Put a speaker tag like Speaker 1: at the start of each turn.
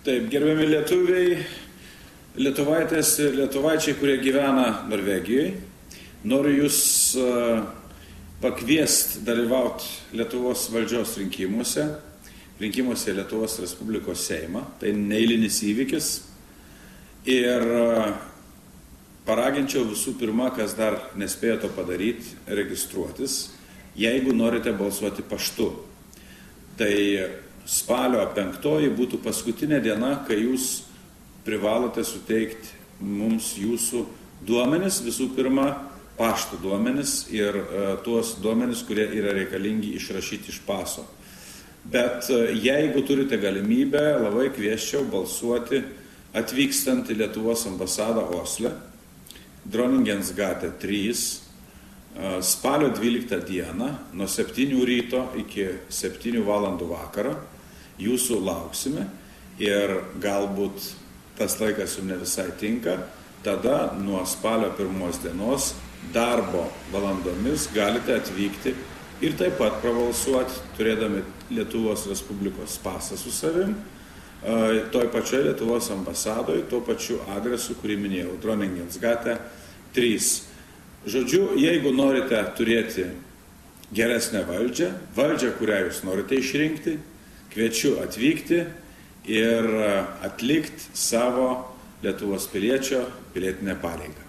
Speaker 1: Taip, gerbiami lietuviai, lietuvaitės ir lietuvaičiai, kurie gyvena Norvegijoje, noriu jūs pakviesti dalyvauti Lietuvos valdžios rinkimuose į Lietuvos Respublikos Seimą. Tai neeilinis įvykis. Ir paraginčiau visų pirma, kas dar nespėjo to padaryti, registruotis, jeigu norite balsuoti paštu. Tai spalio 5 būtų paskutinė diena, kai jūs privalote suteikti mums jūsų duomenis, visų pirma, pašto duomenis ir tuos duomenis, kurie yra reikalingi išrašyti iš paso. Bet jeigu turite galimybę, labai kviesčiau balsuoti atvykstant į Lietuvos ambasadą Osle, Dronningens gate 3, spalio 12 dieną, nuo 7 ryto iki 7 valandų vakaro. Jūsų lauksime ir galbūt tas laikas jums ne visai tinka, tada nuo spalio 1 dienos darbo valandomis galite atvykti ir taip pat prabalsuoti, turėdami Lietuvos Respublikos pasą su savim, toj pačioj Lietuvos ambasadoje, tuo pačiu adresu, kurį minėjau, Dronningens gate 3. Žodžiu, jeigu norite turėti geresnę valdžią, kurią jūs norite išrinkti, kviečiu atvykti ir atlikti savo Lietuvos piliečio pilietinę pareigą.